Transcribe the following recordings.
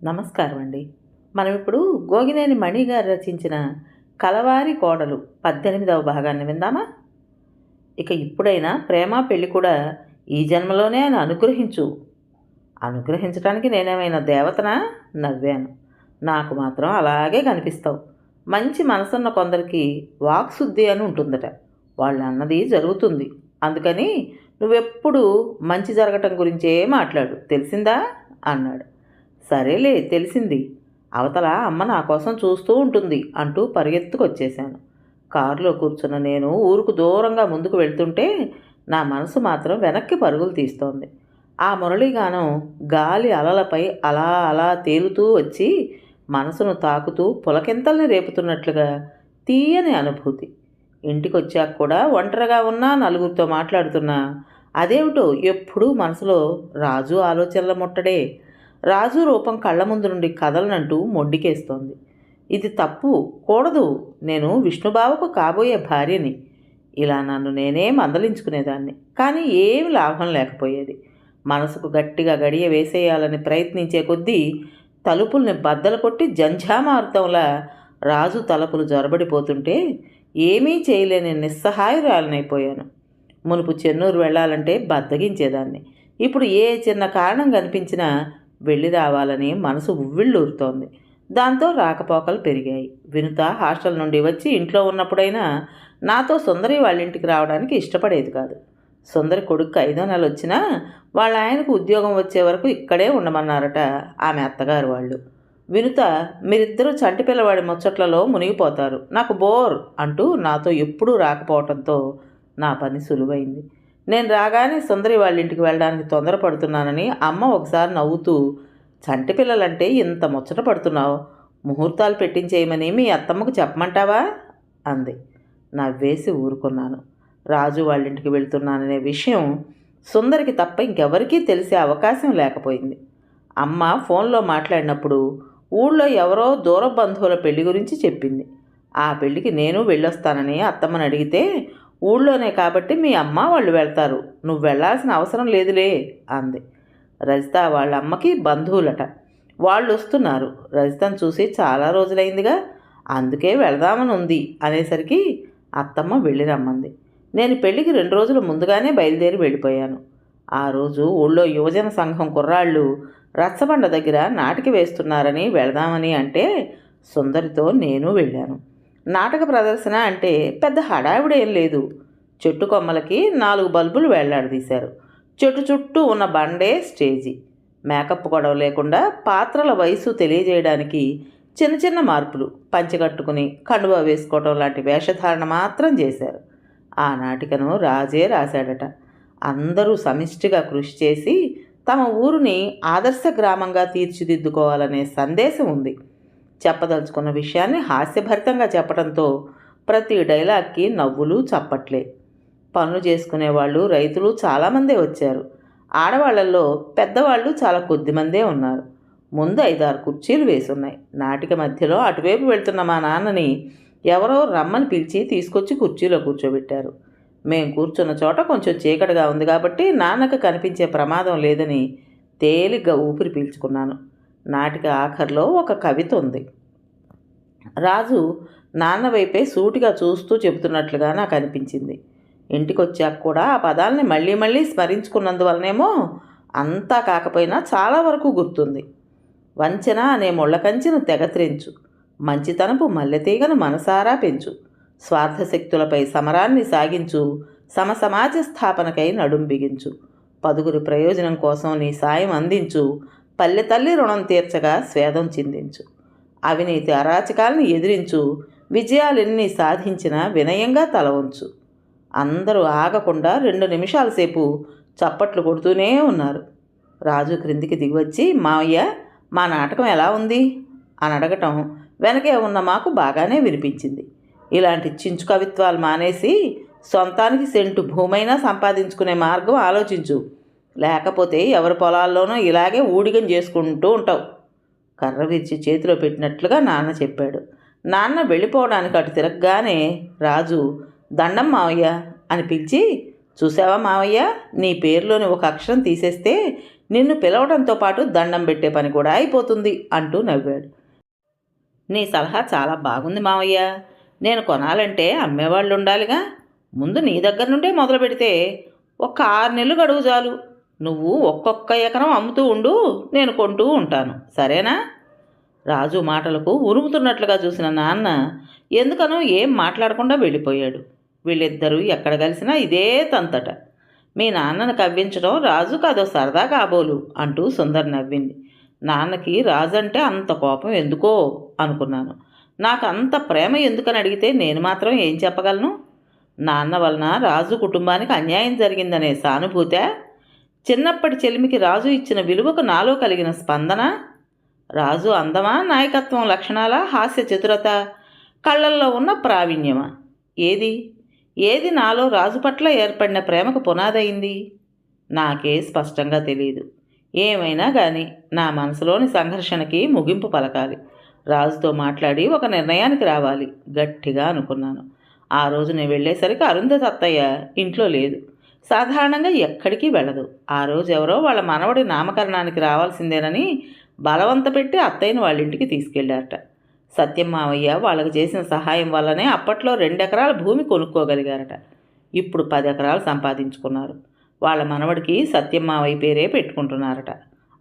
నమస్కారం అండి. మనం ఇప్పుడు గోగినేని మణి గారు రచించిన 'కలవారి కోడలు' 18వ భాగాన్ని విందామా? ఇక ఇప్పుడైనా ప్రేమ పెళ్లి కూడా ఈ జన్మలోనే అని అనుగ్రహించు. అనుగ్రహించటానికి నేనేమైనా దేవతనా? నవ్వాను. నాకు మాత్రం అలాగే కనిపిస్తావు. మంచి మనసున్న కొందరికి వాక్శుద్ధి అని ఉంటుందట. వాళ్ళు అన్నది జరుగుతుంది. అందుకని నువ్వెప్పుడు మంచి జరగటం గురించే మాట్లాడు, తెలిసిందా? అన్నాడు. సరేలే తెలిసింది. అవతల అమ్మ నా కోసం చూస్తూ ఉంటుంది అంటూ పరిగెత్తుకొచ్చేశాను. కారులో కూర్చున్న నేను ఊరుకు దూరంగా ముందుకు వెళ్తుంటే నా మనసు మాత్రం వెనక్కి పరుగులు తీస్తోంది. ఆ మురళీగానం గాలి అలలపై అలా అలా తేలుతూ వచ్చి మనసును తాకుతూ పులకింతల్ని రేపుతున్నట్లుగా తీయని అనుభూతి. ఇంటికొచ్చాక కూడా ఒంటరిగా ఉన్నా, నలుగురితో మాట్లాడుతున్నా అదేమిటో ఎప్పుడూ మనసులో రాజు ఆలోచనల ముట్టడే. రాజు రూపం కళ్ళ ముందు నుండి కదలనంటూ మొండికేస్తోంది. ఇది తప్పు, కూడదు. నేను విష్ణుబావకు కాబోయే భార్యని. ఇలా నన్ను నేనే మందలించుకునేదాన్ని. కానీ ఏమి లాభం లేకపోయేది. మనసుకు గట్టిగా గడియ వేసేయాలని ప్రయత్నించే కొద్దీ తలుపుల్ని బద్దలు కొట్టి జంఝామారుతంలా రాజు తలుపులు జొరబడిపోతుంటే ఏమీ చేయలేని నిస్సహాయురాలనైపోయాను. మునుపు చెన్నూరు వెళ్ళాలంటే బద్దగించేదాన్ని. ఇప్పుడు ఏ చిన్న కారణం కనిపించినా వెళ్ళి రావాలని మనసు ఉవ్విళ్ళూరుతోంది. దాంతో రాకపోకలు పెరిగాయి. వినుత హాస్టల్ నుండి వచ్చి ఇంట్లో ఉన్నప్పుడైనా నాతో సుందరి వాళ్ళ ఇంటికి రావడానికి ఇష్టపడేది కాదు. సుందరి కొడుకు 5వ నెల వచ్చినా వాళ్ళ ఆయనకు ఉద్యోగం వచ్చే వరకు ఇక్కడే ఉండమన్నారట ఆమె అత్తగారు వాళ్ళు. వినుత మీరిద్దరూ చంటి పిల్లవాడి ముచ్చట్లలో మునిగిపోతారు, నాకు బోర్ అంటూ నాతో ఎప్పుడూ రాకపోవడంతో నా పని సులువైంది. నేను రాగానే సుందరి వాళ్ళ ఇంటికి వెళ్ళడానికి తొందరపడుతున్నానని అమ్మ ఒకసారి నవ్వుతూ, చంటి పిల్లలంటే ఇంత ముచ్చట పడుతున్నావు, ముహూర్తాలు పెట్టించేయమని మీ అత్తమ్మకు చెప్పమంటావా అంది. నవ్వేసి ఊరుకున్నాను. రాజు వాళ్ళ ఇంటికి వెళ్తున్నాననే విషయం సుందరికి తప్ప ఇంకెవరికీ తెలిసే అవకాశం లేకపోయింది. అమ్మ ఫోన్లో మాట్లాడినప్పుడు ఊళ్ళో ఎవరో దూర బంధువుల పెళ్లి గురించి చెప్పింది. ఆ పెళ్లికి నేను వెళ్ళొస్తానని అత్తమ్మని అడిగితే, ఊళ్ళోనే కాబట్టి మీ అమ్మ వాళ్ళు వెళ్తారు, నువ్వు వెళ్ళాల్సిన అవసరం లేదులే అంది. రజిత వాళ్ళ అమ్మకి బంధువులట. వాళ్ళు వస్తున్నారు. రజితను చూసి చాలా రోజులైందిగా, అందుకే వెళదామని ఉంది అనేసరికి అత్తమ్మ వెళ్ళి రమ్మంది. నేను పెళ్ళికి 2 రోజులు ముందుగానే బయలుదేరి వెళ్ళిపోయాను. ఆ రోజు ఊళ్ళో యువజన సంఘం కుర్రాళ్ళు రచ్చబండ దగ్గర నాటిక వేస్తున్నారని వెళదామని అంటే సుందరితో నేను వెళ్ళాను. నాటక ప్రదర్శన అంటే పెద్ద హడావిడేం లేదు. చెట్టు కొమ్మలకి 4 బల్బులు వేళ్లాడదీశారు. చెట్టు చుట్టూ ఉన్న బండే స్టేజి. మేకప్ గొడవ లేకుండా పాత్రల వయసు తెలియజేయడానికి చిన్న చిన్న మార్పులు, పంచెకట్టుకుని కండువా వేసుకోవటం లాంటి వేషధారణ మాత్రం చేశారు. ఆ నాటికను రాజే రాశాడట. అందరూ సమిష్టిగా కృషి చేసి తమ ఊరిని ఆదర్శ గ్రామంగా తీర్చిదిద్దుకోవాలనే సందేశం ఉంది. చెప్పదలుచుకున్న విషయాన్ని హాస్యభరితంగా చెప్పడంతో ప్రతి డైలాగ్కి నవ్వులు చప్పట్లే. పనులు చేసుకునేవాళ్ళు రైతులు చాలామందే వచ్చారు. ఆడవాళ్లలో పెద్దవాళ్ళు చాలా కొద్దిమందే ఉన్నారు. ముందు 5-6 కుర్చీలు వేసున్నాయి. నాటిక మధ్యలో అటువైపు వెళ్తున్న మా నాన్నని ఎవరో రమ్మని పిలిచి తీసుకొచ్చి కుర్చీలో కూర్చోబెట్టారు. మేం కూర్చున్న చోట కొంచెం చీకటిగా ఉంది కాబట్టి నాన్నకు కనిపించే ప్రమాదం లేదని తేలిగ్గా ఊపిరి పీల్చుకున్నాను. నాటిక ఆఖరిలో ఒక కవిత ఉంది. రాజు నాన్న వైపే సూటిగా చూస్తూ చెబుతున్నట్లుగా నాకు అనిపించింది. ఇంటికొచ్చాక కూడా ఆ పదాలని మళ్ళీ మళ్ళీ స్మరించుకున్నందువలనేమో అంతా కాకపోయినా చాలా వరకు గుర్తుంది. వంచన అనే ముళ్ళకంచెను తెగత్రెంచు, మంచితనపు మల్లెతీగను మనసారా పెంచు, స్వార్థశక్తులపై సమరాన్ని సాగించు, సమసమాజ స్థాపనకై నడుం బిగించు, పదుగురి ప్రయోజనం కోసం నీ సాయం అందించు, పల్లె తల్లి రుణం తీర్చగా స్వేదం చిందించు, అవినీతి అరాచకాలను ఎదిరించు, విజయాలెన్ని సాధించినా వినయంగా తల వంచు. అందరూ ఆగకుండా 2 నిమిషాల సేపు చప్పట్లు కొడుతూనే ఉన్నారు. రాజు క్రిందికి దిగివచ్చి, మావయ్య మా నాటకం ఎలా ఉంది అని అడగటం వెనకే ఉన్న మాకు బాగానే వినిపించింది. ఇలాంటి చించు కవిత్వాలు మానేసి సొంతానికి సెంటు భూమైనా సంపాదించుకునే మార్గం ఆలోచించు, లేకపోతే ఎవరి పొలాల్లోనో ఇలాగే ఊడిగం చేసుకుంటూ ఉంటావు. కర్ర విరిచి చేతిలో పెట్టినట్లుగా నాన్న చెప్పాడు. నాన్న వెళ్ళిపోవడానికి అటు తిరగగానే రాజు, దండం మావయ్య అని పిలిచి, చూసావా మావయ్య, నీ పేరులోని ఒక అక్షరం తీసేస్తే నిన్ను పిలవడంతో పాటు దండం పెట్టే పని కూడా అయిపోతుంది అంటూ నవ్వాడు. నీ సలహా చాలా బాగుంది మావయ్య. నేను కొనాలంటే అమ్మేవాళ్ళు ఉండాలిగా. ముందు నీ దగ్గర నుండే మొదలు పెడితే ఒక 6 నెలలు గడువు చాలు. నువ్వు ఒక్కొక్క ఎకరం అమ్ముతూ ఉండు, నేను కొంటూ ఉంటాను, సరేనా? రాజు మాటలకు ఉరుముతున్నట్లుగా చూసిన నాన్న ఎందుకనో ఏం మాట్లాడకుండా వెళ్ళిపోయాడు. వీళ్ళిద్దరూ ఎక్కడ కలిసినా ఇదే తంతట. మీ నాన్నను కవ్వించడం రాజుకు అదో సరదా కాబోలు అంటూ సుందర్ నవ్వింది. నాన్నకి రాజు అంటే అంత కోపం ఎందుకో అనుకున్నాను. నాకు అంత ప్రేమ ఎందుకని అడిగితే నేను మాత్రం ఏం చెప్పగలను? నాన్న వలన రాజు కుటుంబానికి అన్యాయం జరిగిందనే సానుభూతే? చిన్నప్పటి చెలిమికి రాజు ఇచ్చిన విలువకు నాలో కలిగిన స్పందన? రాజు అందమా, నాయకత్వం లక్షణాల, హాస్య చతురత, కళ్ళల్లో ఉన్న ప్రావీణ్యమా? ఏది ఏది నాలో రాజు పట్ల ఏర్పడిన ప్రేమకు పునాదయింది? నాకే స్పష్టంగా తెలియదు. ఏమైనా కానీ నా మనసులోని సంఘర్షణకి ముగింపు పలకాలి. రాజుతో మాట్లాడి ఒక నిర్ణయానికి రావాలి గట్టిగా అనుకున్నాను. ఆ రోజు నేను వెళ్ళేసరికి అరుంధతి అత్తయ్య ఇంట్లో లేదు. సాధారణంగా ఎక్కడికి వెళ్ళదు. ఆ రోజు ఎవరో వాళ్ళ మనవడి నామకరణానికి రావాల్సిందేనని బలవంత పెట్టి అత్తయ్యను వాళ్ళ ఇంటికి తీసుకెళ్లారట. సత్యం మావయ్య వాళ్ళకు చేసిన సహాయం వల్లనే అప్పట్లో 2 ఎకరాల భూమి కొనుక్కోగలిగారట. ఇప్పుడు 10 ఎకరాలు సంపాదించుకున్నారు. వాళ్ళ మనవడికి సత్యం మావయ్య పేరే పెట్టుకుంటున్నారట.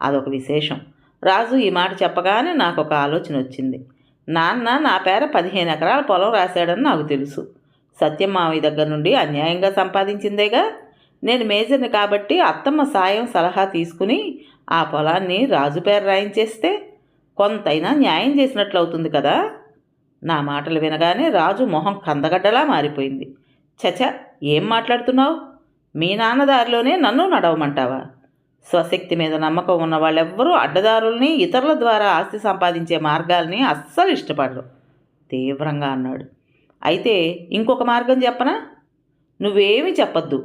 అదొక విశేషం. రాజు ఈ మాట చెప్పగానే నాకు ఒక ఆలోచన వచ్చింది. నాన్న నా పేర 15 ఎకరాల పొలం రాశాడని నాకు తెలుసు. సత్యం మావయ్య దగ్గర నుండి అన్యాయంగా సంపాదించిందేగా. నేను మేజర్ని కాబట్టి అత్తమ్మ సాయం సలహా తీసుకుని ఆ పొలాన్ని రాజు పేరు రాయించేస్తే కొంతైనా న్యాయం చేసినట్లు అవుతుంది కదా. నా మాటలు వినగానే రాజు మొహం కందగడ్డలా మారిపోయింది. చచ, ఏం మాట్లాడుతున్నావు? మీ నాన్నదారిలోనే నన్ను నడవమంటావా? స్వశక్తి మీద నమ్మకం ఉన్న వాళ్ళెవ్వరూ అడ్డదారుల్ని, ఇతరుల ద్వారా ఆస్తి సంపాదించే మార్గాల్ని అస్సలు ఇష్టపడరు తీవ్రంగా అన్నాడు. అయితే ఇంకొక మార్గం చెప్పనా? నువ్వేమీ చెప్పొద్దు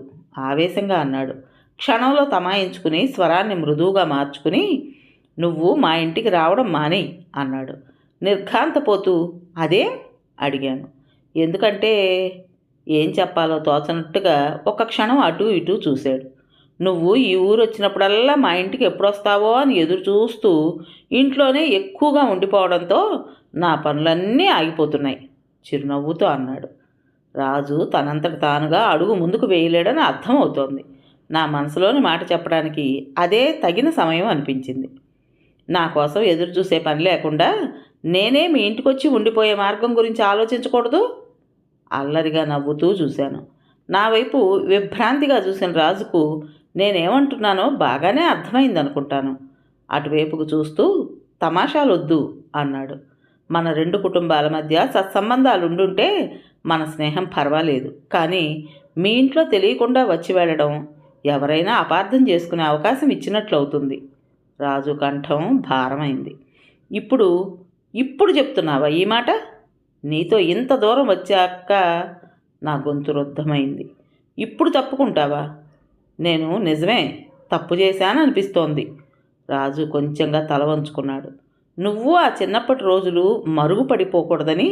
ఆవేశంగా అన్నాడు. క్షణంలో తమాయించుకుని స్వరాన్ని మృదువుగా మార్చుకుని నువ్వు మా ఇంటికి రావడం మానేయి అన్నాడు. నిర్ఘాంతపోతూ అదే అడిగాను. ఎందుకంటే ఏం చెప్పాలో తోచనట్టుగా ఒక క్షణం అటూ ఇటూ చూశాడు. నువ్వు ఈ ఊరు వచ్చినప్పుడల్లా మా ఇంటికి ఎప్పుడొస్తావో అని ఎదురు చూస్తూ ఇంట్లోనే ఎక్కువగా ఉండిపోవడంతో నా పనులన్నీ ఆగిపోతున్నాయి చిరునవ్వుతో అన్నాడు. రాజు తనంతట తానుగా అడుగు ముందుకు వేయలేడని అర్థమవుతోంది. నా మనసులోని మాట చెప్పడానికి అదే తగిన సమయం అనిపించింది. నా కోసం ఎదురు చూసే పని లేకుండా నేనే మీ ఇంటికొచ్చి ఉండిపోయే మార్గం గురించి ఆలోచించకూడదు? అల్లరిగా నవ్వుతూ చూశాను. నా వైపు విభ్రాంతిగా చూసిన రాజుకు నేనేమంటున్నానో బాగానే అర్థమైందనుకుంటాను. అటువైపుకు చూస్తూ తమాషాలొద్దు అన్నాడు. మన 2 కుటుంబాల మధ్య సత్సంబంధాలు ఉండుంటే మన స్నేహం పర్వాలేదు, కానీ మీ ఇంట్లో తెలియకుండా వచ్చి వెళ్ళడం ఎవరైనా అపార్థం చేసుకునే అవకాశం ఇచ్చినట్లు అవుతుంది. రాజు కంఠం భారమైంది. ఇప్పుడు చెప్తున్నావా ఈ మాట? నీతో ఇంత దూరం వచ్చాక నా గొంతు రుద్ధమైంది. ఇప్పుడు తప్పుకుంటావా? నేను నిజమే తప్పు చేశాననిపిస్తోంది. రాజు కొంచెంగా తల వంచుకున్నాడు. నువ్వు ఆ చిన్నప్పటి రోజులు మరుగుపడిపోకూడదని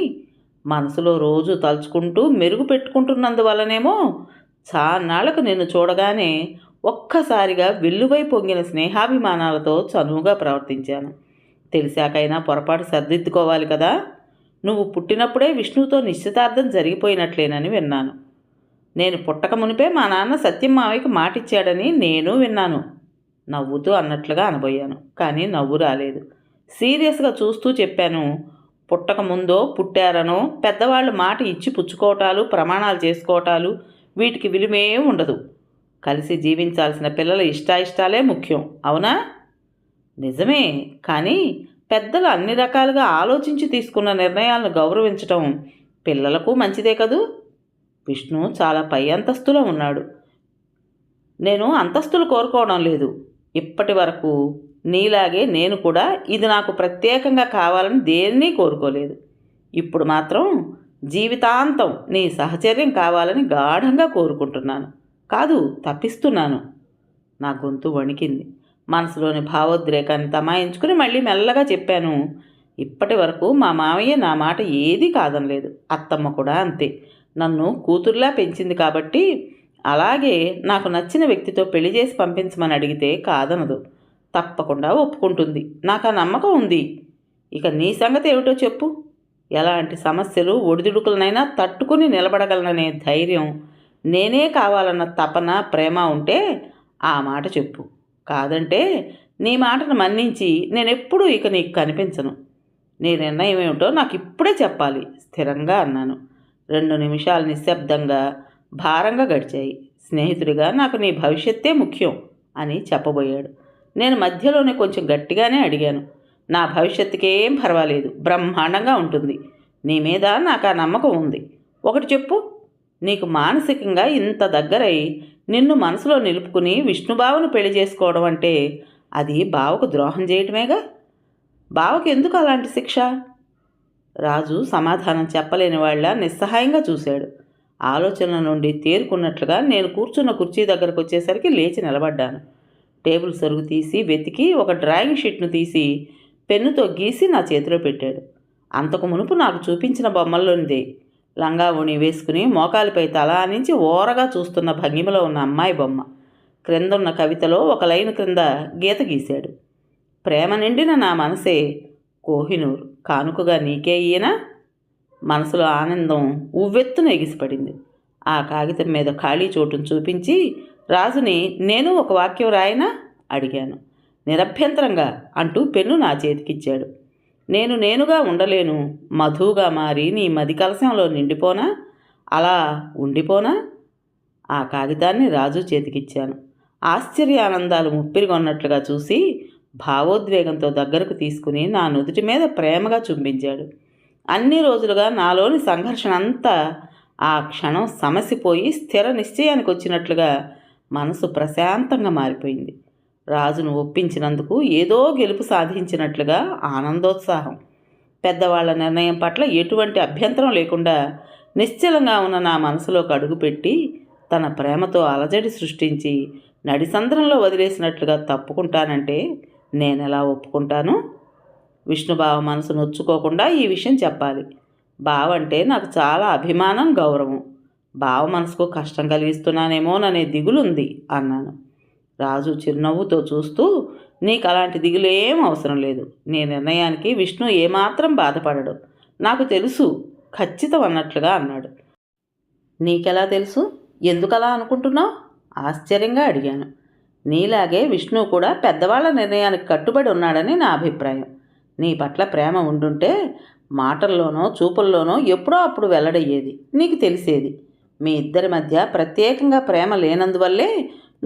మనసులో రోజు తలుచుకుంటూ మెరుగు పెట్టుకుంటున్నందువల్లనేమో చాన్నాళ్లకు నిన్ను చూడగానే ఒక్కసారిగా వెల్లువై పొంగిన స్నేహాభిమానాలతో చనువుగా ప్రవర్తించాను. తెలిసాకైనా పొరపాటు సర్దిద్దుకోవాలి కదా. నువ్వు పుట్టినప్పుడే విష్ణువుతో నిశ్చితార్థం జరిగిపోయినట్లేనని విన్నాను. నేను పుట్టక మునిపే మా నాన్న సత్యం మావయ్యకి మాటిచ్చాడని నేను విన్నాను. నవ్వుతూ అన్నట్లుగా అనబోయాను, కానీ నవ్వు రాలేదు. సీరియస్గా చూస్తూ చెప్పాను. పుట్టక ముందో పుట్టారనో పెద్దవాళ్ళు మాట ఇచ్చి పుచ్చుకోవటాలు, ప్రమాణాలు చేసుకోవటాలు వీటికి విలువే ఉండదు. కలిసి జీవించాల్సిన పిల్లల ఇష్టాయిష్టాలే ముఖ్యం, అవునా? నిజమే, కానీ పెద్దలు అన్ని రకాలుగా ఆలోచించి తీసుకున్న నిర్ణయాలను గౌరవించటం పిల్లలకు మంచిదే కదూ. విష్ణు చాలా పై అంతస్తులో ఉన్నాడు. నేను అంతస్తులు కోరుకోవడం లేదు. ఇప్పటి వరకు నీలాగే నేను కూడా ఇది నాకు ప్రత్యేకంగా కావాలని దేన్ని కోరుకోలేదు. ఇప్పుడు మాత్రం జీవితాంతం నీ సహచర్యం కావాలని గాఢంగా కోరుకుంటున్నాను, కాదు తప్పిస్తున్నాను. నా గొంతు వణికింది. మనసులోని భావోద్రేకాన్ని తమాయించుకుని మళ్ళీ మెల్లగా చెప్పాను. ఇప్పటి వరకు మా మామయ్య నా మాట ఏదీ కాదనలేదు. అత్తమ్మ కూడా అంతే. నన్ను కూతుర్లా పెంచింది కాబట్టి అలాగే నాకు నచ్చిన వ్యక్తితో పెళ్లి చేసి పంపించమని అడిగితే కాదనదు. తప్పకుండా ఒప్పుకుంటుంది. నాకు ఆ నమ్మకం ఉంది. ఇక నీ సంగతి ఏమిటో చెప్పు. ఎలాంటి సమస్యలు ఒడిదుడుకులనైనా తట్టుకుని నిలబడగలననే ధైర్యం, నేనే కావాలన్న తపన, ప్రేమ ఉంటే ఆ మాట చెప్పు. కాదంటే నీ మాటను మన్నించి నేనెప్పుడూ ఇక నీకు కనిపించను. నీ నిర్ణయం ఏమిటో నాకు ఇప్పుడే చెప్పాలి స్థిరంగా అన్నాను. 2 నిమిషాలు నిశ్శబ్దంగా, భారంగా గడిచాయి. స్నేహితుడిగా నాకు నీ భవిష్యత్తే ముఖ్యం అని చెప్పబోయాడు. నేను మధ్యలోనే కొంచెం గట్టిగానే అడిగాను. నా భవిష్యత్తుకేం పర్వాలేదు, బ్రహ్మాండంగా ఉంటుంది. నీ మీద నాకు ఆ నమ్మకం ఉంది. ఒకటి చెప్పు, నీకు మానసికంగా ఇంత దగ్గరై నిన్ను మనసులో నిలుపుకుని విష్ణుబావను పెళ్లి చేసుకోవడం అంటే అది బావకు ద్రోహం చేయటమేగా. బావకి ఎందుకు అలాంటి శిక్ష? రాజు సమాధానం చెప్పలేని వాళ్ళ నిస్సహాయంగా చూశాడు. ఆలోచనల నుండి తేరుకున్నట్లుగా నేను కూర్చున్న కుర్చీ దగ్గరకు వచ్చేసరికి లేచి నిలబడ్డాను. టేబుల్ సరుగు తీసి వెతికి ఒక డ్రాయింగ్ షీట్ను తీసి పెన్నుతో గీసి నా చేతిలో పెట్టాడు. అంతకు మునుపు నాకు చూపించిన బొమ్మల్లోనిదే. లంగా ఓణి వేసుకుని మోకాలిపై తల ఆనించి ఓరగా చూస్తున్న భంగిమలో ఉన్న అమ్మాయి బొమ్మ. క్రిందున్న కవితలో ఒక లైన్ క్రింద గీత గీశాడు. ప్రేమ నిండిన నా మనసే కోహినూరు, కానుకగా నీకే ఈయన. మనసులో ఆనందం ఉవ్వెత్తున ఎగిసిపడింది. ఆ కాగితం మీద ఖాళీ చోటును చూపించి రాజుని నేను ఒక వాక్యం రాయనా అడిగాను. నిరభ్యంతరంగా అంటూ పెన్ను నా చేతికిచ్చాడు. నేనుగా ఉండలేను, మధువుగా మారి నీ మది కలశంలో నిండిపోనా, అలా ఉండిపోనా? ఆ కాగితాన్ని రాజు చేతికిచ్చాను. ఆశ్చర్యానందాలు ముప్పిరిగొన్నట్లుగా చూసి భావోద్వేగంతో దగ్గరకు తీసుకుని నా నుదుటి మీద ప్రేమగా చుంబించాడు. అన్ని రోజులుగా నాలోని సంఘర్షణ అంతా ఆ క్షణం సమసిపోయి స్థిర నిశ్చయానికి వచ్చినట్లుగా మనసు ప్రశాంతంగా మారిపోయింది. రాజును ఒప్పించినందుకు ఏదో గెలుపు సాధించినట్లుగా ఆనందోత్సాహం. పెద్దవాళ్ల నిర్ణయం పట్ల ఎటువంటి అభ్యంతరం లేకుండా నిశ్చలంగా ఉన్న నా మనసులోకి అడుగుపెట్టి తన ప్రేమతో అలజడి సృష్టించి నడిసంద్రంలో వదిలేసినట్లుగా తప్పుకుంటానంటే నేనెలా ఒప్పుకుంటాను? విష్ణుబావ మనసు నొచ్చుకోకుండా ఈ విషయం చెప్పాలి. బావ అంటే నాకు చాలా అభిమానం, గౌరవం. బావ మనసుకు కష్టం కలిగిస్తున్నానేమోననే దిగులుంది అన్నాను. రాజు చిరునవ్వుతో చూస్తూ, నీకు అలాంటి దిగులేం అవసరం లేదు. నీ నిర్ణయానికి విష్ణు ఏమాత్రం బాధపడడు, నాకు తెలుసు, ఖచ్చితం అన్నట్లుగా అన్నాడు. నీకెలా తెలుసు? ఎందుకలా అనుకుంటున్నావు? ఆశ్చర్యంగా అడిగాను. నీలాగే విష్ణు కూడా పెద్దవాళ్ల నిర్ణయానికి కట్టుబడి ఉన్నాడని నా అభిప్రాయం. నీ పట్ల ప్రేమ ఉండుంటే మాటల్లోనో చూపుల్లోనో ఎప్పుడో అప్పుడు వెల్లడయ్యేది, నీకు తెలిసేది. మీ ఇద్దరి మధ్య ప్రత్యేకంగా ప్రేమ లేనందువల్లే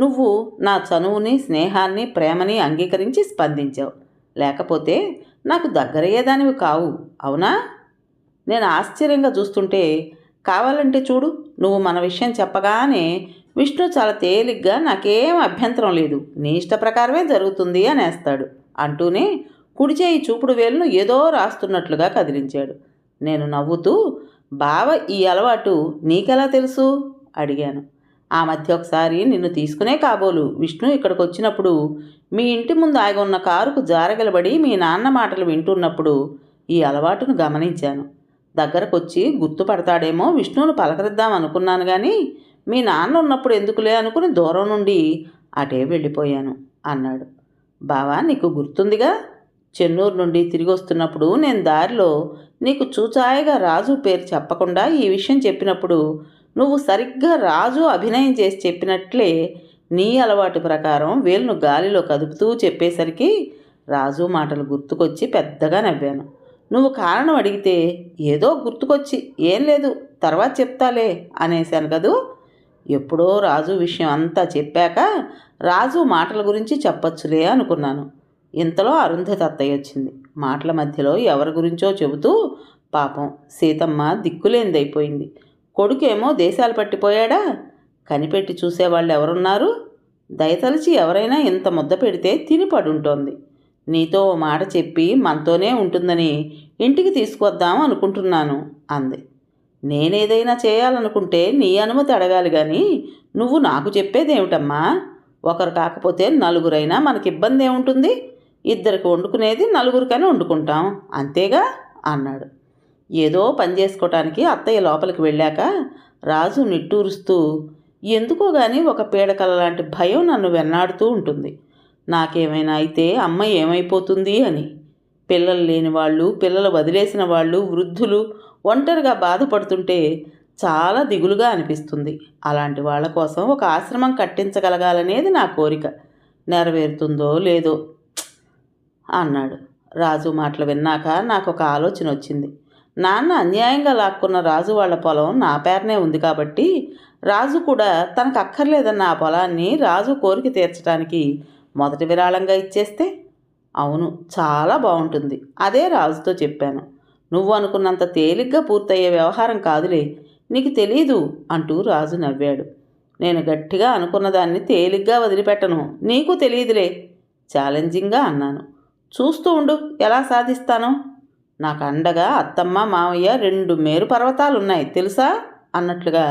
నువ్వు నా చనువుని, స్నేహాన్ని, ప్రేమని అంగీకరించి స్పందించావు. లేకపోతే నాకు దగ్గరయ్యేదానివి కావు, అవునా? నేను ఆశ్చర్యంగా చూస్తుంటే, కావాలంటే చూడు, నువ్వు మన విషయం చెప్పగానే విష్ణు చాలా తేలిగ్గా నాకేం అభ్యంతరం లేదు, నీ ఇష్ట ప్రకారమే జరుగుతుంది అనేస్తాడు అంటూనే కుడిచేయి చూపుడు వేలును ఏదో రాస్తున్నట్లుగా కదిలించాడు. నేను నవ్వుతూ, బావ ఈ అలవాటు నీకెలా తెలుసు అడిగాను. ఆ మధ్య ఒకసారి నిన్ను తీసుకునే కాబోలు విష్ణు ఇక్కడికి వచ్చినప్పుడు మీ ఇంటి ముందు ఆగి ఉన్న కారుకు జారగలబడి మీ నాన్న మాటలు వింటున్నప్పుడు ఈ అలవాటును గమనించాను. దగ్గరకొచ్చి గుర్తుపడతాడేమో విష్ణువును పలకరిద్దాం అనుకున్నాను, కానీ మీ నాన్న ఉన్నప్పుడు ఎందుకులే అనుకుని దూరం నుండి అటే వెళ్ళిపోయాను అన్నాడు. బావా, నీకు గుర్తుందిగా, చెన్నూరు నుండి తిరిగి వస్తున్నప్పుడు నేను దారిలో నీకు చూచాయగా రాజు పేరు చెప్పకుండా ఈ విషయం చెప్పినప్పుడు నువ్వు సరిగ్గా రాజు అభినయం చేసి చెప్పినట్లే నీ అలవాటు ప్రకారం వేలును గాలిలో కదుపుతూ చెప్పేసరికి రాజు మాటలు గుర్తుకొచ్చి పెద్దగా నవ్వాను. నువ్వు కారణం అడిగితే ఏదో గుర్తుకొచ్చి ఏం లేదు తర్వాత చెప్తాలే అనేశాను కదూ. ఎప్పుడో రాజు విషయం అంతా చెప్పాక రాజు మాటల గురించి చెప్పచ్చులే అనుకున్నాను. ఇంతలో అరుంధతి అత్తయ్య వచ్చింది. మాటల మధ్యలో ఎవరి గురించో చెబుతూ పాపం సీతమ్మ దిక్కులేనిదైపోయింది. కొడుకేమో దేశాలు పట్టిపోయాడా, కనిపెట్టి చూసేవాళ్ళు ఎవరున్నారు? దయతలిచి ఎవరైనా ఇంత ముద్ద పెడితే తిని పడుంటోంది. నీతో ఓ మాట చెప్పి మనతోనే ఉంటుందని ఇంటికి తీసుకొద్దాం అనుకుంటున్నాను అంది. నేనేదైనా చేయాలనుకుంటే నీ అనుమతి అడగాలి కానీ నువ్వు నాకు చెప్పేదేమిటమ్మా? ఒకరు కాకపోతే నలుగురైనా మనకి ఇబ్బంది ఏముంటుంది? ఇద్దరికి వండుకునేది నలుగురికని వండుకుంటాం, అంతేగా అన్నాడు. ఏదో పని చేసుకోవటానికి అత్తయ్య లోపలికి వెళ్ళాక రాజు నిట్టూరుస్తూ, ఎందుకో గాని ఒక పీడకల లాంటి భయం నన్ను వెన్నాడుతూ ఉంటుంది. నాకేమైనా అయితే అమ్మ ఏమైపోతుంది అని. పిల్లలు లేని వాళ్ళు, పిల్లలు వదిలేసిన వాళ్ళు, వృద్ధులు ఒంటరిగా బాధపడుతుంటే చాలా దిగులుగా అనిపిస్తుంది. అలాంటి వాళ్ళ కోసం ఒక ఆశ్రమం కట్టించగలగాలనేది నా కోరిక. నెరవేరుతుందో లేదో అన్నాడు. రాజు మాటలు విన్నాక నాకు ఒక ఆలోచన వచ్చింది. నాన్న అన్యాయంగా లాక్కున్న రాజు వాళ్ళ పొలం నా పేరునే ఉంది కాబట్టి రాజు కూడా తనకు అక్కర్లేదన్న ఆ పొలాన్ని రాజు కోరిక తీర్చడానికి మొదటి విరాళంగా ఇచ్చేస్తే? అవును, చాలా బాగుంటుంది. అదే రాజుతో చెప్పాను. నువ్వు అనుకున్నంత తేలిగ్గా పూర్తయ్యే వ్యవహారం కాదులే, నీకు తెలీదు అంటూ రాజు నవ్వాడు. నేను గట్టిగా అనుకున్నదాన్ని తేలిగ్గా వదిలిపెట్టను, నీకు తెలియదులే ఛాలెంజింగ్గా అన్నాను. చూస్తూ ఉండు ఎలా సాధిస్తానో. నాకు అండగా అత్తమ్మ మామయ్య 2 మేరు పర్వతాలున్నాయి తెలుసా అన్నట్లుగా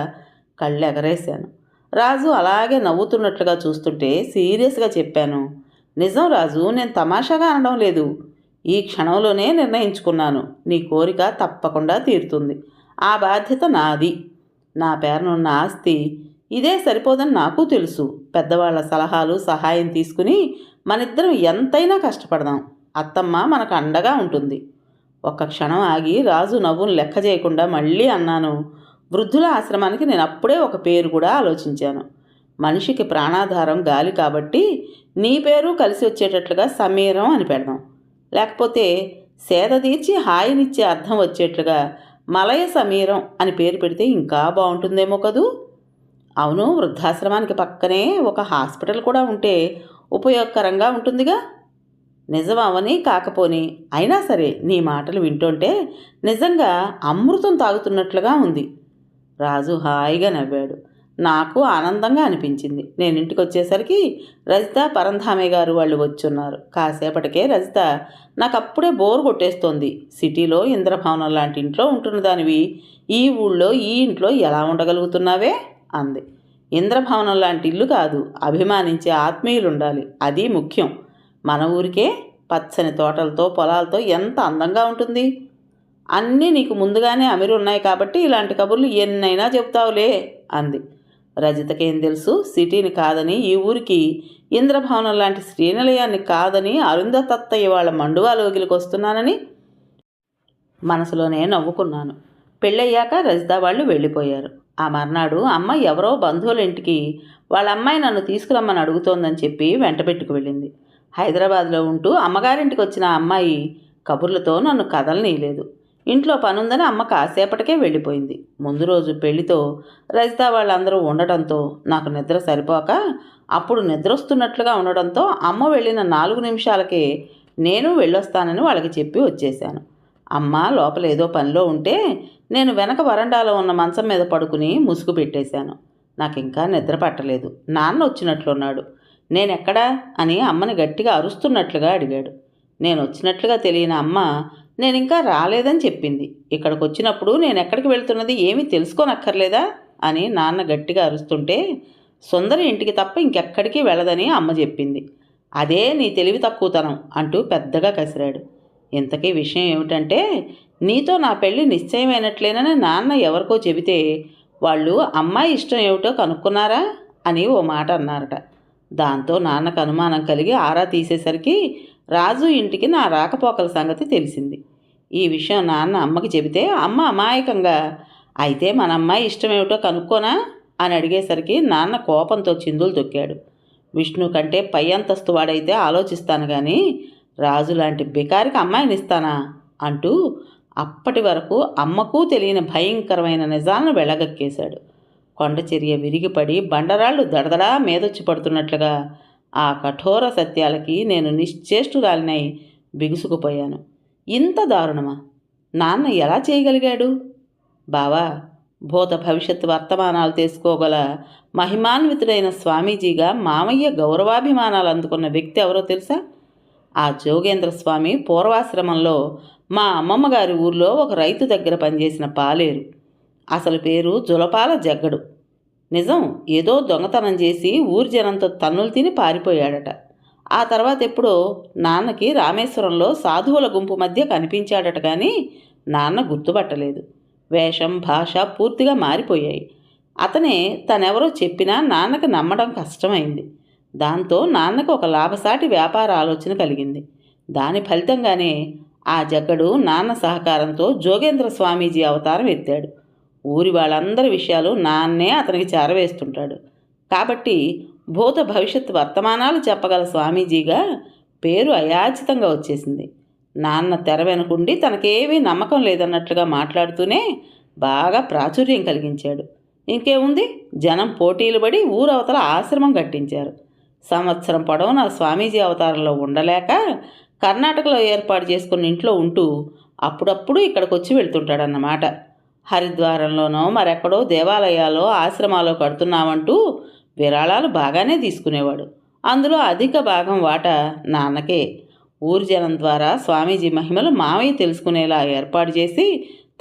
కళ్ళు ఎగరేశాను. రాజు అలాగే నవ్వుతున్నట్లుగా చూస్తుంటే సీరియస్గా చెప్పాను. నిజం రాజు, నేను తమాషాగా అనడం లేదు. ఈ క్షణంలోనే నిర్ణయించుకున్నాను. నీ కోరిక తప్పకుండా తీరుతుంది. ఆ బాధ్యత నాది. నా పేరునున్న ఆస్తి ఇదే సరిపోదని నాకు తెలుసు. పెద్దవాళ్ల సలహాలు సహాయం తీసుకుని మనిద్దరం ఎంతైనా కష్టపడదాం. అత్తమ్మ మనకు అండగా ఉంటుంది. ఒక్క క్షణం ఆగి రాజు నవ్వును లెక్క చేయకుండా మళ్ళీ అన్నాను. వృద్ధుల ఆశ్రమానికి నేను అప్పుడే ఒక పేరు కూడా ఆలోచించాను. మనిషికి ప్రాణాధారం గాలి కాబట్టి నీ పేరు కలిసి వచ్చేటట్లుగా సమీరం అని పెడదాం. లేకపోతే సేద తీర్చి హాయినిచ్చే అర్థం వచ్చేట్లుగా మలయ సమీరం అని పేరు పెడితే ఇంకా బాగుంటుందేమో కదూ. అవును, వృద్ధాశ్రమానికి పక్కనే ఒక హాస్పిటల్ కూడా ఉంటే ఉపయోగకరంగా ఉంటుందిగా. నిజం అవని కాకపోని అయినా సరే నీ మాటలు వింటుంటే నిజంగా అమృతం తాగుతున్నట్లుగా ఉంది. రాజు హాయిగా నవ్వాడు. నాకు ఆనందంగా అనిపించింది. నేను ఇంటికి వచ్చేసరికి రజిత పరంధామే గారు వాళ్ళు వచ్చున్నారు. కాసేపటికే రజిత నాకు అప్పుడే బోర్ కొట్టేస్తోంది. సిటీలో ఇంద్రభవనం లాంటి ఇంట్లో ఉంటున్న దానివి ఈ ఊళ్ళో ఈ ఇంట్లో ఎలా ఉండగలుగుతున్నావే అంది. ఇంద్రభవనం లాంటి ఇల్లు కాదు, అభిమానించే ఆత్మీయులు ఉండాలి, అది ముఖ్యం. మన ఊరికే పచ్చని తోటలతో పొలాలతో ఎంత అందంగా ఉంటుంది. అన్నీ నీకు ముందుగానే అమిరి ఉన్నాయి కాబట్టి ఇలాంటి కబుర్లు ఎన్నైనా చెప్తావులే అంది. రజితకేం తెలుసు, సిటీని కాదని ఈ ఊరికి ఇంద్రభవనం లాంటి శ్రీనిలయాన్ని కాదని అరుంధతత్తయ్య వాళ్ళ మండువాలోగిలికి వస్తున్నానని. మనసులోనే నవ్వుకున్నాను. పెళ్ళయ్యాక రజిత వాళ్ళు వెళ్ళిపోయారు. ఆ మర్నాడు అమ్మ ఎవరో బంధువుల ఇంటికి వాళ్ళ అమ్మాయి నన్ను తీసుకురమ్మని అడుగుతోందని చెప్పి వెంటబెట్టుకు వెళ్ళింది. హైదరాబాద్లో ఉంటూ అమ్మగారింటికి వచ్చిన ఆ అమ్మాయి కబుర్లతో నన్ను కదలనీయలేదు. ఇంట్లో పనుందని అమ్మ కాసేపటికే వెళ్ళిపోయింది. ముందు రోజు పెళ్లితో రజిత వాళ్ళందరూ ఉండటంతో నాకు నిద్ర సరిపోక అప్పుడు నిద్రొస్తున్నట్లుగా ఉండడంతో అమ్మ వెళ్ళిన 4 నిమిషాలకే నేను వెళ్ళొస్తానని వాళ్ళకి చెప్పి వచ్చేశాను. అమ్మ లోపల ఏదో పనిలో ఉంటే నేను వెనక వరండాలో ఉన్న మంచం మీద పడుకుని ముసుగు పెట్టేశాను. నాకు ఇంకా నిద్ర పట్టలేదు. నాన్న వచ్చినట్లున్నాడు. నేనెక్కడా అని అమ్మని గట్టిగా అరుస్తున్నట్లుగా అడిగాడు. నేను వచ్చినట్లుగా తెలియని అమ్మ నేనింకా రాలేదని చెప్పింది. ఇక్కడికి వచ్చినప్పుడు నేను ఎక్కడికి వెళ్తున్నది ఏమీ తెలుసుకోనక్కర్లేదా అని నాన్న గట్టిగా అరుస్తుంటే సుందరి ఇంటికి తప్ప ఇంకెక్కడికి వెళ్ళదని అమ్మ చెప్పింది. అదే నీ తెలివి తక్కువతనం అంటూ పెద్దగా కసిరాడు. ఇంతకీ విషయం ఏమిటంటే, నీతో నా పెళ్ళి నిశ్చయమైనట్లేనని నాన్న ఎవరికో చెబితే వాళ్ళు అమ్మాయి ఇష్టం ఏమిటో కనుక్కున్నారా అని ఓ మాట అన్నారట. దాంతో నాన్నకు అనుమానం కలిగి ఆరా తీసేసరికి రాజు ఇంటికి నా రాకపోకల సంగతి తెలిసింది. ఈ విషయం నాన్న అమ్మకి చెబితే అమ్మ అమాయకంగా అయితే మన అమ్మాయి ఇష్టమేమిటో కనుక్కోనా అని అడిగేసరికి నాన్న కోపంతో చిందులు తొక్కాడు. విష్ణు కంటే పై అంతస్తు వాడైతే ఆలోచిస్తాను కానీ రాజు లాంటి బికారికి అమ్మాయిని ఇస్తానా అంటూ అప్పటి వరకు అమ్మకు తెలియని భయంకరమైన నిజాలను వెళ్ళగక్కేశాడు. కొండచర్య విరిగిపడి బండరాళ్ళు దడదడా మీదొచ్చి పడుతున్నట్లుగా ఆ కఠోర సత్యాలకి నేను నిశ్చేష్టురాలినై బిగుసుకుపోయాను. ఇంత దారుణమా? నాన్న ఎలా చేయగలిగాడు? బావా, భూత భవిష్యత్ వర్తమానాలు తెలుసుకోగల మహిమాన్వితుడైన స్వామీజీగా మామయ్య గౌరవాభిమానాలు అందుకున్న వ్యక్తి ఎవరో తెలుసా? ఆ జోగేంద్ర స్వామి పూర్వాశ్రమంలో మా అమ్మమ్మగారి ఊర్లో ఒక రైతు దగ్గర పనిచేసిన పాలేరు. అసలు పేరు జులపాల జగ్గడు. నిజం, ఏదో దొంగతనం చేసి ఊరి జనంతో తన్నులు తిని పారిపోయాడట. ఆ తర్వాత ఎప్పుడో నాన్నకి రామేశ్వరంలో సాధువుల గుంపు మధ్య కనిపించాడట కానీ నాన్న గుర్తుపట్టలేదు. వేషం భాష పూర్తిగా మారిపోయాయి. అతనే తనెవరో చెప్పినా నాన్నకి నమ్మడం కష్టమైంది. దాంతో నాన్నకు ఒక లాభసాటి వ్యాపార ఆలోచన కలిగింది. దాని ఫలితంగానే ఆ జగ్గడు నాన్న సహకారంతో జోగేంద్ర స్వామీజీ అవతారం ఎత్తాడు. ఊరి వాళ్ళందరి విషయాలు నాన్నే అతనికి చేరవేస్తుంటాడు. కాబట్టి భూత భవిష్యత్ వర్తమానాలు చెప్పగల స్వామీజీగా పేరు అయాచితంగా వచ్చేసింది. నాన్న తెర వెనుకుండి తనకేమీ నమ్మకం లేదన్నట్లుగా మాట్లాడుతూనే బాగా ప్రాచుర్యం కలిగించాడు. ఇంకేముంది, జనం పోటీలు పడి ఊరవతల ఆశ్రమం కట్టించారు. సంవత్సరం పొడవునా స్వామీజీ అవతారంలో ఉండలేక కర్ణాటకలో ఏర్పాటు చేసుకున్న ఇంట్లో ఉంటూ అప్పుడప్పుడు ఇక్కడికి వచ్చి వెళ్తుంటాడన్నమాట. హరిద్వారంలోనో మరెక్కడో దేవాలయాల్లో ఆశ్రమాలో కడుతున్నామంటూ విరాళాలు బాగానే తీసుకునేవాడు. అందులో అధిక భాగం వాటా నాన్నకే. ఊరి జనం ద్వారా స్వామీజీ మహిమలు మావయ్య తెలుసుకునేలా ఏర్పాటు చేసి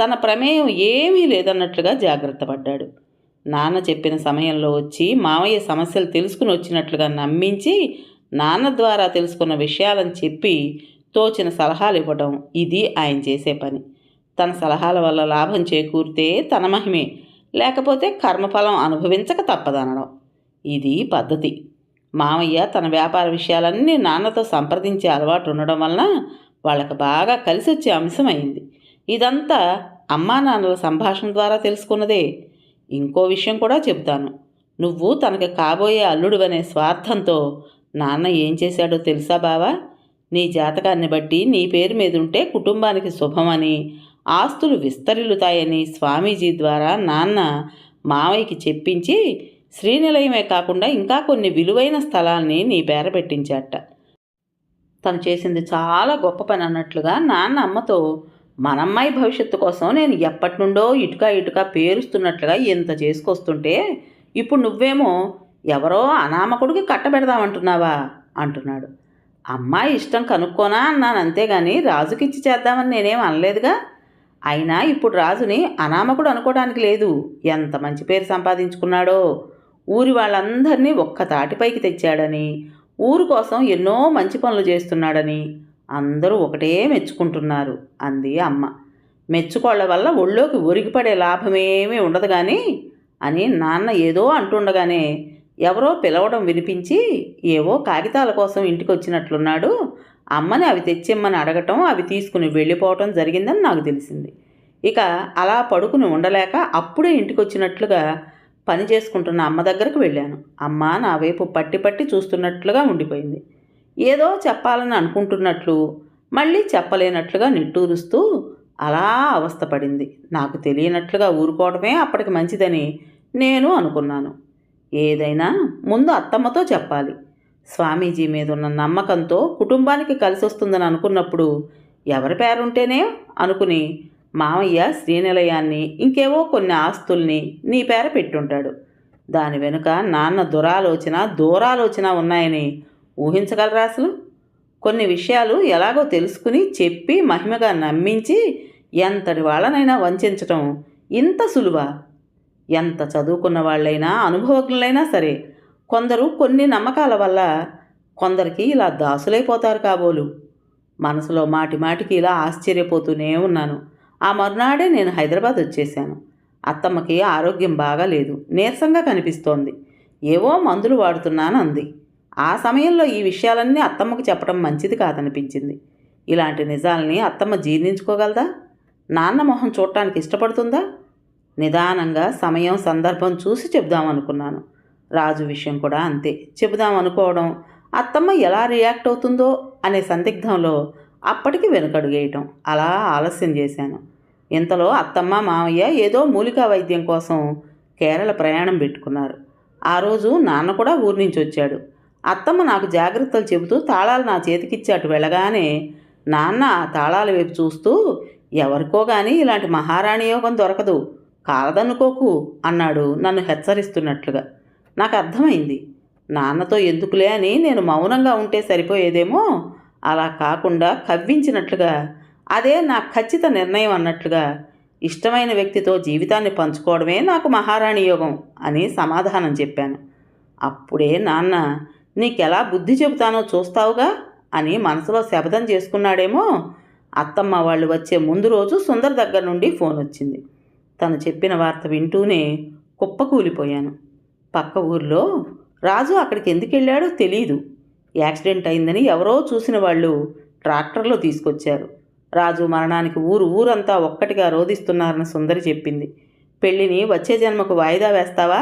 తన ప్రమేయం ఏమీ లేదన్నట్లుగా జాగ్రత్త పడ్డాడు. నాన్న చెప్పిన సమయంలో వచ్చి మావయ్య సమస్యలు తెలుసుకుని వచ్చినట్లుగా నమ్మించి నాన్న ద్వారా తెలుసుకున్న విషయాలను చెప్పి తోచిన సలహాలు ఇవ్వడం, ఇది ఆయన చేసే పని. తన సలహాల వల్ల లాభం చేకూరితే తన మహిమే, లేకపోతే కర్మఫలం అనుభవించక తప్పదనడం, ఇది పద్ధతి. మామయ్య తన వ్యాపార విషయాలన్నీ నాన్నతో సంప్రదించే అలవాటు ఉండడం వలన వాళ్ళకి బాగా కలిసి వచ్చే అంశం అయింది. ఇదంతా అమ్మా నాన్నల సంభాషణ ద్వారా తెలుసుకున్నదే. ఇంకో విషయం కూడా చెబుతాను. నువ్వు తనకి కాబోయే అల్లుడువనే స్వార్థంతో నాన్న ఏం చేశాడో తెలుసా బావా? నీ జాతకాన్ని బట్టి నీ పేరు మీదుంటే కుటుంబానికి శుభమని, ఆస్తులు విస్తరిల్లుతాయని స్వామీజీ ద్వారా నాన్న మావయ్యకి చెప్పించి శ్రీనిలయమే కాకుండా ఇంకా కొన్ని విలువైన స్థలాల్ని నీ పేర పెట్టించాట. తను చేసింది చాలా గొప్ప పని అన్నట్లుగా నాన్న అమ్మతో, మనమ్మాయి భవిష్యత్తు కోసం నేను ఎప్పటి నుండో ఇటుక పేరుస్తున్నట్లుగా ఇంత చేసుకొస్తుంటే ఇప్పుడు నువ్వేమో ఎవరో అనామకుడికి కట్టబెడదామంటున్నావా అంటున్నాడు. అమ్మాయి ఇష్టం కనుక్కోనా అన్నాను, అంతేగాని రాజుకిచ్చి చేద్దామని నేనేం అనలేదుగా. అయినా ఇప్పుడు రాజుని అనామకుడు అనుకోవడానికి లేదు. ఎంత మంచి పేరు సంపాదించుకున్నాడో. ఊరి వాళ్ళందరినీ ఒక్క తాటిపైకి తెచ్చాడని, ఊరు కోసం ఎన్నో మంచి పనులు చేస్తున్నాడని అందరూ ఒకటే మెచ్చుకుంటున్నారు అంది అమ్మ. మెచ్చుకోళ్ల వల్ల ఒళ్ళోకి ఒరిగిపడే లాభమేమీ ఉండదు కానీ అని నాన్న ఏదో అంటుండగానే ఎవరో పిలవడం వినిపించి ఏవో కాగితాల కోసం ఇంటికి వచ్చినట్లున్నాడు. అమ్మని అవి తెచ్చిమ్మని అడగటం, అవి తీసుకుని వెళ్ళిపోవటం జరిగిందని నాకు తెలిసింది. ఇక అలా పడుకుని ఉండలేక అప్పుడే ఇంటికి వచ్చినట్లుగా పని చేసుకుంటున్న అమ్మ దగ్గరకు వెళ్ళాను. అమ్మ నా వైపు పట్టి పట్టి చూస్తున్నట్లుగా ఉండిపోయింది. ఏదో చెప్పాలని అనుకుంటున్నట్లు మళ్ళీ చెప్పలేనట్లుగా నిట్టూరుస్తూ అలా అవస్థపడింది. నాకు తెలియనట్లుగా ఊరుకోవడమే అప్పటికి మంచిదని నేను అనుకున్నాను. ఏదైనా ముందు అత్తమ్మతో చెప్పాలి. స్వామీజీ మీద ఉన్న నమ్మకంతో కుటుంబానికి కలిసి వస్తుందని అనుకున్నప్పుడు ఎవరి పేరుంటేనే అనుకుని మామయ్య శ్రీనిలయాన్ని ఇంకేవో కొన్ని ఆస్తుల్ని నీ పేర పెట్టుంటాడు. దాని వెనుక నాన్న దూరాలోచన ఉన్నాయని ఊహించగలరా అసలు? కొన్ని విషయాలు ఎలాగో తెలుసుకుని చెప్పి మహిమగా నమ్మించి ఎంతటి వాళ్ళనైనా వంచడం ఇంత సులువా? ఎంత చదువుకున్న వాళ్ళైనా అనుభవజ్ఞులైనా సరే కొందరు కొన్ని నమ్మకాల వల్ల కొందరికి ఇలా దాసులైపోతారు కాబోలు. మనసులో మాటి మాటికి ఇలా ఆశ్చర్యపోతూనే ఉన్నాను. ఆ మరునాడే నేను హైదరాబాద్ వచ్చేసాను. అత్తమ్మకి ఆరోగ్యం బాగాలేదు, నీరసంగా కనిపిస్తోంది. ఏవో మందులు వాడుతున్నాను అంది. ఆ సమయంలో ఈ విషయాలన్నీ అత్తమ్మకు చెప్పడం మంచిది కాదనిపించింది. ఇలాంటి నిజాల్ని అత్తమ్మ జీర్ణించుకోగలదా? నాన్న మొహం చూడటానికి ఇష్టపడుతుందా? నిదానంగా సమయం సందర్భం చూసి చెబుదామనుకున్నాను. రాజు విషయం కూడా అంతే. చెబుదామనుకోవడం, అత్తమ్మ ఎలా రియాక్ట్ అవుతుందో అనే సందిగ్ధంలో అప్పటికి వెనుకడుగేయటం, అలా ఆలస్యం చేశాను. ఇంతలో అత్తమ్మ మామయ్య ఏదో మూలికా వైద్యం కోసం కేరళ ప్రయాణం పెట్టుకున్నారు. ఆ రోజు నాన్న కూడా ఊరి నుంచి వచ్చాడు. అత్తమ్మ నాకు జాగ్రత్తలు చెబుతూ తాళాలు నా చేతికిచ్చి అటు వెళ్ళగానే నాన్న ఆ తాళాల వైపు చూస్తూ, ఎవరికో కానీ ఇలాంటి మహారాణి యోగం దొరకదు, కాలదనుకోకు అన్నాడు నన్ను హెచ్చరిస్తున్నట్లుగా. నాకు అర్థమైంది. నాన్నతో ఎందుకులే అని నేను మౌనంగా ఉంటే సరిపోయేదేమో, అలా కాకుండా కవ్వించినట్లుగా, అదే నా ఖచ్చిత నిర్ణయం అన్నట్లుగా ఇష్టమైన వ్యక్తితో జీవితాన్ని పంచుకోవడమే నాకు మహారాణి యోగం అని సమాధానం చెప్పాను. అప్పుడే నాన్న, నీకెలా బుద్ధి చెబుతానో చూస్తావుగా అని మనసులో శపథం చేసుకున్నాడేమో. అత్తమ్మ వాళ్ళు వచ్చే ముందు రోజు సుందర్ దగ్గర నుండి ఫోన్ వచ్చింది. తను చెప్పిన వార్త వింటూనే కుప్పకూలిపోయాను. పక్క ఊర్లో రాజు అక్కడికి ఎందుకు వెళ్ళాడో తెలీదు. యాక్సిడెంట్ అయిందని ఎవరో చూసిన వాళ్ళు ట్రాక్టర్లో తీసుకొచ్చారు. రాజు మరణానికి ఊరంతా ఒక్కటిగా రోదిస్తున్నారని సుందరి చెప్పింది. పెళ్ళిని వచ్చే జన్మకు వాయిదా వేస్తావా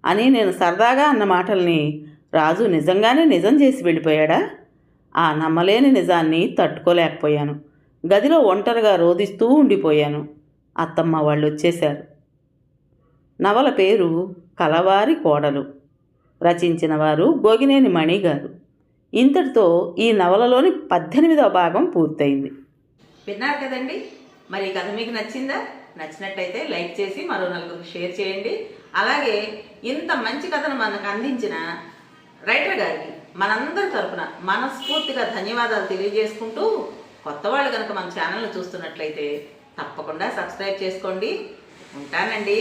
అని నేను సరదాగా అన్న మాటల్ని రాజు నిజంగానే నిజం చేసి వెళ్ళిపోయాడా? ఆ నమ్మలేని నిజాన్ని తట్టుకోలేకపోయాను. గదిలో ఒంటరిగా రోదిస్తూ ఉండిపోయాను. అత్తమ్మ వాళ్ళు వచ్చేశారు. నవల పేరు కలవారి కోడలు. రచించిన వారు గోగినేని మణి గారు. ఇంతటితో ఈ నవలలోని 18వ భాగం పూర్తయింది. విన్నారు కదండి. మరి ఈ కథ మీకు నచ్చిందా? నచ్చినట్టయితే లైక్ చేసి మరో నలుగురికి షేర్ చేయండి. అలాగే ఇంత మంచి కథను మనకు అందించిన రైటర్ గారికి మనందరి తరపున మనస్ఫూర్తిగా ధన్యవాదాలు తెలియజేసుకుంటూ, కొత్త వాళ్ళు కనుక మన ఛానల్ని చూస్తున్నట్లయితే తప్పకుండా సబ్స్క్రైబ్ చేసుకోండి. ఉంటానండి.